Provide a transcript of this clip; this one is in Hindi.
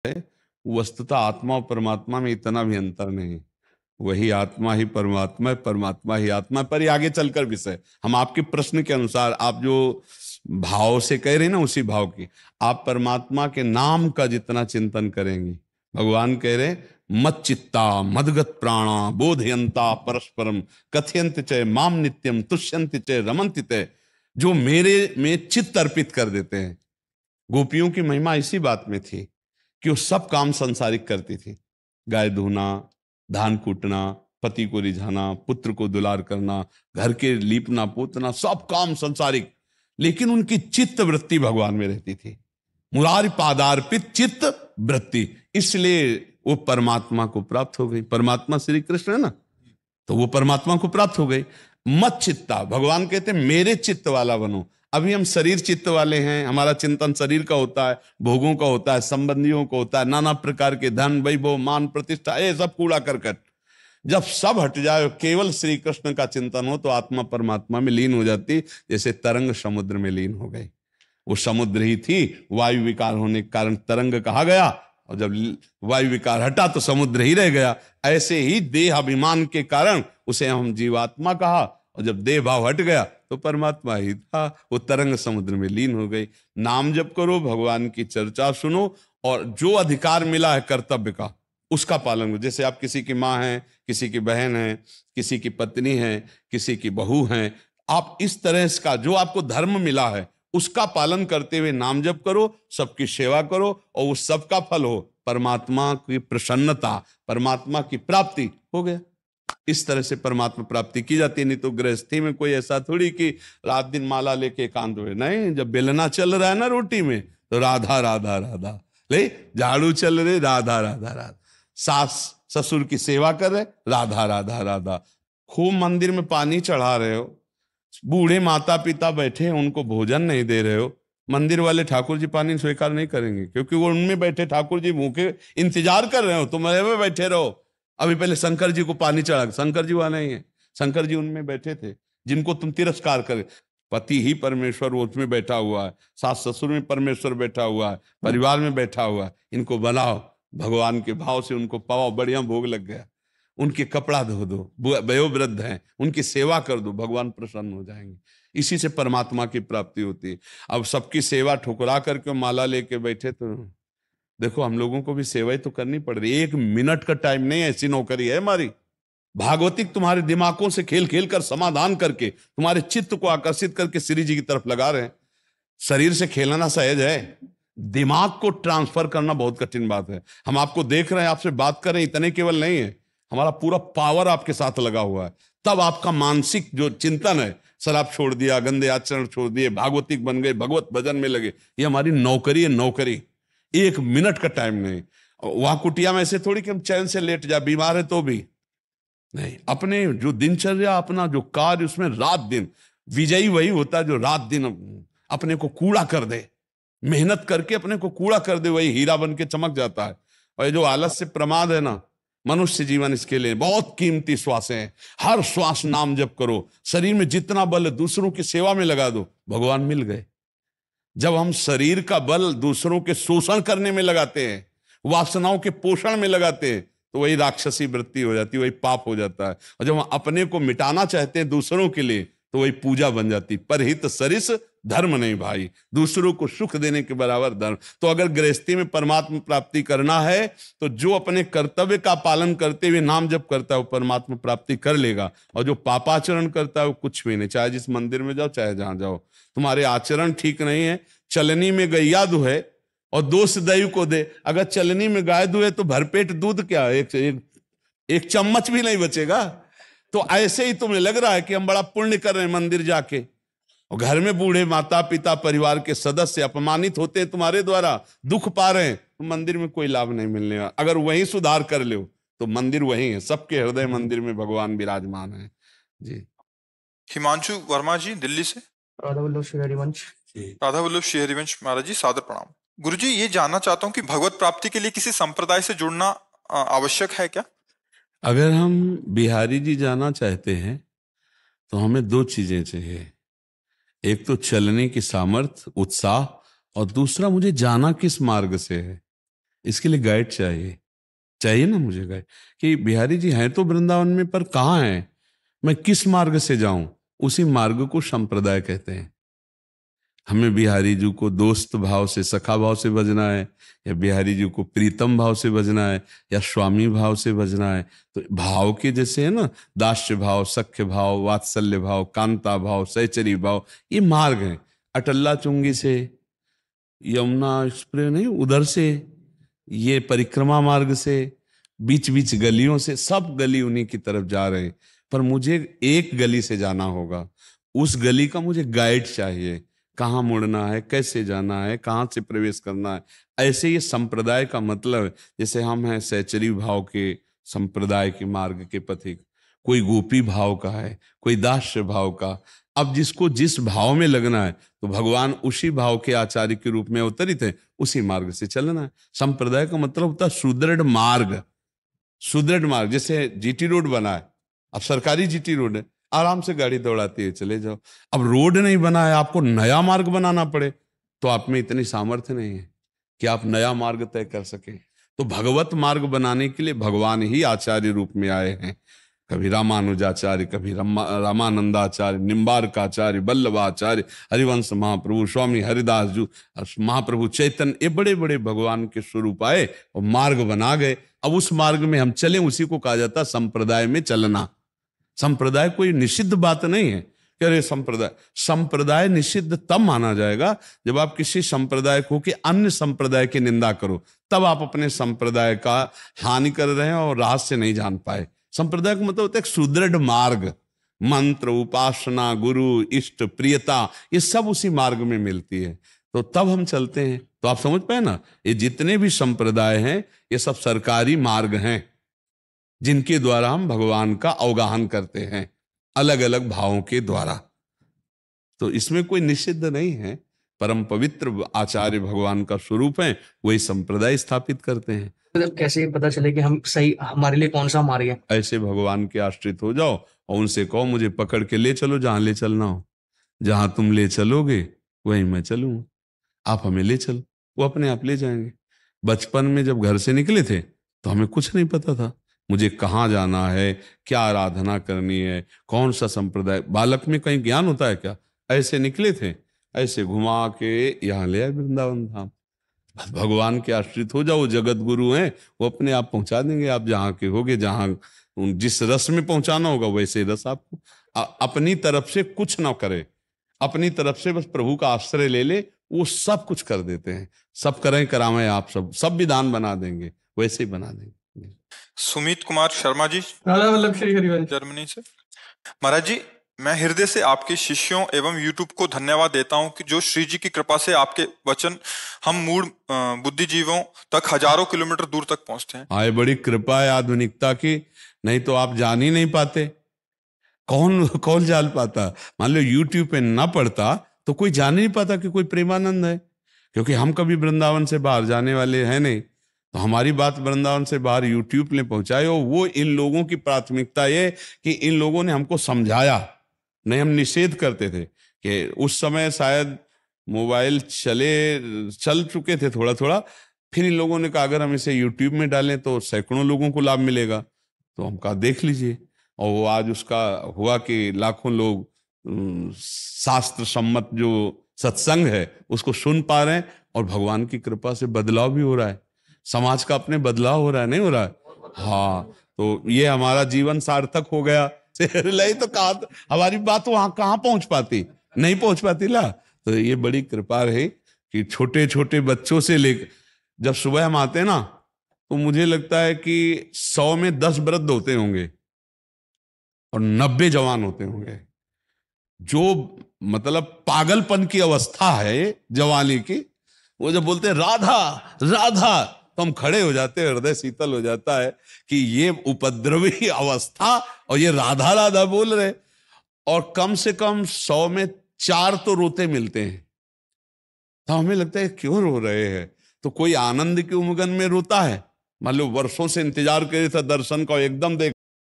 वस्तुतः आत्मा और परमात्मा में इतना भी अंतर नहीं। वही आत्मा ही परमात्मा है, परमात्मा ही आत्मा। पर ये आगे चलकर विषय हम आपके प्रश्न के अनुसार, आप जो भाव से कह रहे हैं ना, उसी भाव की आप परमात्मा के नाम का जितना चिंतन करेंगे, भगवान कह रहे मत चित्ता मदगत प्राणा बोधयंता परस्परम कथयंत च माम नित्यम तुष्यंत च रमंत च, जो मेरे में चित्त अर्पित कर देते हैं। गोपियों की महिमा इसी बात में थी कि वो सब काम संसारिक करती थी। गाय धोना, धान कूटना, पति को रिझाना, पुत्र को दुलार करना, घर के लीपना पोतना, सब काम संसारिक, लेकिन उनकी चित्त वृत्ति भगवान में रहती थी। मुरारी पादार्पित चित्त वृत्ति, इसलिए वो परमात्मा को प्राप्त हो गई। परमात्मा श्री कृष्ण है ना, तो वो परमात्मा को प्राप्त हो गई। मत चित्ता, भगवान कहते हैं मेरे चित्त वाला बनो। अभी हम शरीर चित्त वाले हैं, हमारा चिंतन शरीर का होता है, भोगों का होता है, संबंधियों का होता है, नाना प्रकार के धन वैभव मान प्रतिष्ठा, ये सब कूड़ा करकट। जब सब हट जाए, केवल श्री कृष्ण का चिंतन हो, तो आत्मा परमात्मा में लीन हो जाती, जैसे तरंग समुद्र में लीन हो गई। वो समुद्र ही थी, वायु विकार होने के कारण तरंग कहा गया, और जब वायु विकार हटा तो समुद्र ही रह गया। ऐसे ही देह अभिमान के कारण उसे हम जीवात्मा कहा, और जब देह भाव हट गया तो परमात्मा ही था, वो तरंग समुद्र में लीन हो गई। नाम जप करो, भगवान की चर्चा सुनो, और जो अधिकार मिला है कर्तव्य का उसका पालन करो। जैसे आप किसी की माँ हैं, किसी की बहन है, किसी की पत्नी है, किसी की बहू है, आप इस तरह का जो आपको धर्म मिला है उसका पालन करते हुए नाम जप करो, सबकी सेवा करो, और उस सबका फल हो परमात्मा की प्रसन्नता, परमात्मा की प्राप्ति। हो गया। इस तरह से परमात्मा प्राप्ति की जाती है। नहीं तो गृहस्थी में कोई ऐसा थोड़ी कि रात दिन माला लेके एकांत हुए, नहीं। जब बेलना चल रहा है ना रोटी में, तो राधा राधा राधा, ले झाड़ू चल रहे, राधा राधा राधा, सास ससुर की सेवा कर रहे, राधा राधा राधा, खूब मंदिर में पानी चढ़ा रहे हो, बूढ़े माता पिता बैठे उनको भोजन नहीं दे रहे हो, मंदिर वाले ठाकुर जी पानी स्वीकार नहीं करेंगे, क्योंकि वो उनमें बैठे ठाकुर जी भूखे इंतजार कर रहे हो, तुम में बैठे रहो। अभी पहले शंकर जी को पानी चढ़ा, शंकर जी वहां नहीं है, शंकर जी उनमें बैठे थे जिनको तुम तिरस्कार करे। पति ही परमेश्वर वो उसमें बैठा हुआ है, सास ससुर में परमेश्वर बैठा हुआ है, परिवार में बैठा हुआ है। इनको बनाओ भगवान के भाव से, उनको पाओ, बढ़िया भोग लग गया, उनके कपड़ा धो दो, वयोवृद्ध हैं उनकी सेवा कर दो, भगवान प्रसन्न हो जाएंगे। इसी से परमात्मा की प्राप्ति होती है। अब सबकी सेवा ठुकरा करके माला लेके बैठे, तो देखो हम लोगों को भी सेवा ही तो करनी पड़ रही है। 1 मिनट का टाइम नहीं, ऐसी नौकरी है हमारी। भागवतिक तुम्हारे दिमागों से खेल खेल कर समाधान करके तुम्हारे चित्त को आकर्षित करके श्री जी की तरफ लगा रहे हैं। शरीर से खेलना सहज है, दिमाग को ट्रांसफर करना बहुत कठिन बात है। हम आपको देख रहे हैं, आपसे बात कर रहे हैं, इतने केवल नहीं है, हमारा पूरा पावर आपके साथ लगा हुआ है। तब आपका मानसिक जो चिंतन है, शराब छोड़ दिया, गंदे आचरण छोड़ दिए, भागवतिक बन गए, भगवत भजन में लगे, ये हमारी नौकरी है, नौकरी। 1 मिनट का टाइम नहीं। वहां कुटिया में ऐसे थोड़ी कि हम चैन से लेट जाए, बीमार है तो भी नहीं। अपने जो दिनचर्या, अपना जो कार्य, उसमें रात दिन विजयी वही होता है जो रात दिन अपने को कूड़ा कर दे, मेहनत करके अपने को कूड़ा कर दे, वही हीरा बन के चमक जाता है। और ये जो आलस से प्रमाद है ना, मनुष्य जीवन इसके लिए बहुत कीमती श्वासें हैं। हर श्वास नाम जप करो, शरीर में जितना बल है दूसरों की सेवा में लगा दो, भगवान मिल गए। जब हम शरीर का बल दूसरों के शोषण करने में लगाते हैं, वासनाओं के पोषण में लगाते हैं, तो वही राक्षसी वृत्ति हो जाती है, वही पाप हो जाता है। और जब हम अपने को मिटाना चाहते हैं दूसरों के लिए, तो वही पूजा बन जाती। परहित सरिस धर्म नहीं भाई, दूसरों को सुख देने के बराबर धर्म। तो अगर गृहस्थी में परमात्मा प्राप्ति करना है, तो जो अपने कर्तव्य का पालन करते हुए नाम जप करता है वो परमात्मा प्राप्ति कर लेगा। और जो पापाचरण करता है वो कुछ भी नहीं, चाहे जिस मंदिर में जाओ चाहे जहां जाओ, तुम्हारे आचरण ठीक नहीं है। चलनी में गैया दुहे और दोष दैव को दे। अगर चलनी में गाय दुहे तो भरपेट दूध क्या, एक चम्मच भी नहीं बचेगा। तो ऐसे ही तुम्हें लग रहा है कि हम बड़ा पुण्य कर रहे हैं मंदिर जाके, और घर में बूढ़े माता पिता परिवार के सदस्य अपमानित होते हैं तुम्हारे द्वारा, दुख पा रहे हैं, तो मंदिर में कोई लाभ नहीं मिलने वाला। अगर वही सुधार कर लो तो मंदिर वही है, सबके हृदय मंदिर में भगवान विराजमान है। जी। हिमांशु वर्मा जी दिल्ली से। राधा वल्लभ श्री हरिवंश। राधा वल्लभ श्री हरिवंश महाराज जी, सादर प्रणाम। गुरुजी, ये जानना चाहता हूँ कि भगवत प्राप्ति के लिए किसी संप्रदाय से जुड़ना आवश्यक है क्या? अगर हम बिहारी जी जाना चाहते हैं तो हमें 2 चीजें चाहिए, एक तो चलने की सामर्थ्य उत्साह, और दूसरा मुझे जाना किस मार्ग से है। इसके लिए गाइड चाहिए, चाहिए ना मुझे गाइड, कि बिहारी जी हैं तो वृंदावन में, पर कहाँ हैं, मैं किस मार्ग से जाऊं। उसी मार्ग को संप्रदाय कहते हैं। हमें बिहारी जी को दोस्त भाव से, सखा भाव से भजना है, या बिहारी जी को प्रीतम भाव से भजना है, या स्वामी भाव से भजना है। तो भाव के जैसे है ना, दास्य भाव, सख्य भाव, वात्सल्य भाव, कांता भाव, सहचरी भाव, ये मार्ग हैं। अटल्ला चुंगी से, यमुना एक्सप्रेस नहीं उधर से, ये परिक्रमा मार्ग से, बीच बीच गलियों से, सब गली उन्हीं की तरफ जा रहे हैं। पर मुझे एक गली से जाना होगा, उस गली का मुझे गाइड चाहिए, कहाँ मुड़ना है, कैसे जाना है, कहाँ से प्रवेश करना है। ऐसे ये संप्रदाय का मतलब है। जैसे हम हैं सहचरी भाव के संप्रदाय के मार्ग के पथिक, कोई गोपी भाव का है, कोई दास्य भाव का। अब जिसको जिस भाव में लगना है, तो भगवान उसी भाव के आचार्य के रूप में अवतरित है, उसी मार्ग से चलना है। संप्रदाय का मतलब होता है सुदृढ़ मार्ग। सुदृढ़ मार्ग, जैसे जीटी रोड बना है, अब सरकारी जीटी रोड है, आराम से गाड़ी दौड़ाती है, चले जाओ। अब रोड नहीं बना है, आपको नया मार्ग बनाना पड़े, तो आप में इतनी सामर्थ्य नहीं है कि आप नया मार्ग तय कर सके। तो भगवत मार्ग बनाने के लिए भगवान ही आचार्य रूप में आए हैं। कभी रामानुजाचार्य, कभी रामानंदाचार्य, निम्बारकाचार्य, वल्लभाचार्य, हरिवंश महाप्रभु, स्वामी हरिदास जी, महाप्रभु चैतन्य, ये बड़े बड़े भगवान के स्वरूप आए और मार्ग बना गए। अब उस मार्ग में हम चले, उसी को कहा जाता संप्रदाय में चलना। संप्रदाय कोई निषिद्ध बात नहीं है कि अरे संप्रदाय, संप्रदाय निषिद्ध तब माना जाएगा जब आप किसी संप्रदाय को कि अन्य संप्रदाय की निंदा करो, तब आप अपने संप्रदाय का हानि कर रहे हैं और रहस्य नहीं जान पाए। संप्रदाय का मतलब होता है एक सुदृढ़ मार्ग, मंत्र, उपासना, गुरु, इष्ट, प्रियता, ये सब उसी मार्ग में मिलती है, तो तब हम चलते हैं। तो आप समझ पाए ना, ये जितने भी संप्रदाय हैं ये सब सरकारी मार्ग हैं, जिनके द्वारा हम भगवान का अवगाहन करते हैं अलग अलग भावों के द्वारा। तो इसमें कोई निषिद्ध नहीं है, परम पवित्र आचार्य भगवान का स्वरूप है, वही संप्रदाय स्थापित करते हैं। मतलब कैसे पता चले कि हम सही, हमारे लिए कौन सा मार्ग है? ऐसे भगवान के आश्रित हो जाओ और उनसे कहो मुझे पकड़ के ले चलो जहां ले चलना हो, जहां तुम ले चलोगे वहीं मैं चलूंगा, आप हमें ले चलो, वो अपने आप ले जाएंगे। बचपन में जब घर से निकले थे तो हमें कुछ नहीं पता था, मुझे कहाँ जाना है, क्या आराधना करनी है, कौन सा संप्रदाय। बालक में कहीं ज्ञान होता है क्या? ऐसे निकले थे, ऐसे घुमा के यहाँ ले आए वृंदावन धाम। बस भगवान के आश्रित हो जाओ, जगत गुरु हैं, वो अपने आप पहुंचा देंगे। आप जहाँ के होगे, जहाँ जिस रस में पहुंचाना होगा वैसे रस आपको। अपनी तरफ से कुछ ना करे, अपनी तरफ से बस प्रभु का आश्रय ले ले, वो सब कुछ कर देते हैं। सब करें करावें, आप सब विधान बना देंगे, वैसे ही बना देंगे। सुमित कुमार शर्मा जी, राधा वल्लभ श्री हरिवंश, जर्मनी से। महाराज जी, मैं हृदय से आपके शिष्यों एवं यूट्यूब को धन्यवाद देता हूं कि जो श्री जी की कृपा से आपके वचन हम मूढ़ बुद्धिजीवों तक हजारों किलोमीटर दूर तक पहुंचते हैं। हाँ, ये बड़ी कृपा है आधुनिकता की, नहीं तो आप जान ही नहीं पाते। कौन कौन जान पाता? मान लो यूट्यूब पे ना पड़ता तो कोई जान नहीं पाता कि कोई प्रेमानंद है, क्योंकि हम कभी वृंदावन से बाहर जाने वाले हैं नहीं। तो हमारी बात वृंदावन से बाहर यूट्यूब ने पहुंचाई, और वो इन लोगों की प्राथमिकता ये कि इन लोगों ने हमको समझाया। नहीं, हम निषेध करते थे कि उस समय शायद मोबाइल चल चुके थे थोड़ा थोड़ा, फिर इन लोगों ने कहा अगर हम इसे यूट्यूब में डालें तो सैकड़ों लोगों को लाभ मिलेगा। तो हम कहा देख लीजिए, और वो आज उसका हुआ कि लाखों लोग शास्त्र सम्मत जो सत्संग है उसको सुन पा रहे हैं, और भगवान की कृपा से बदलाव भी हो रहा है, समाज का अपने बदलाव हो रहा है, नहीं हो रहा है? हाँ, तो ये हमारा जीवन सार्थक हो गया। नहीं तो कहा हमारी बात वहां कहाँ पहुंच पाती, नहीं पहुंच पाती ला। तो ये बड़ी कृपा है कि छोटे छोटे बच्चों से लेकर, जब सुबह हम आते हैं ना, तो मुझे लगता है कि 100 में 10 वृद्ध होते होंगे और 90 जवान होते होंगे। जो मतलब पागलपन की अवस्था है जवानी की, वो जब बोलते हैं राधा राधा, तो हम खड़े हो जाते हैं, हृदय शीतल हो जाता है कि ये उपद्रवी अवस्था और ये राधा राधा बोल रहे। और कम से कम 100 में 4 तो रोते मिलते हैं। तो हमें लगता है क्यों रो रहे हैं? तो कोई आनंद के उमगन में रोता है। मान लो वर्षों से इंतजार करे था दर्शन का, एकदम देख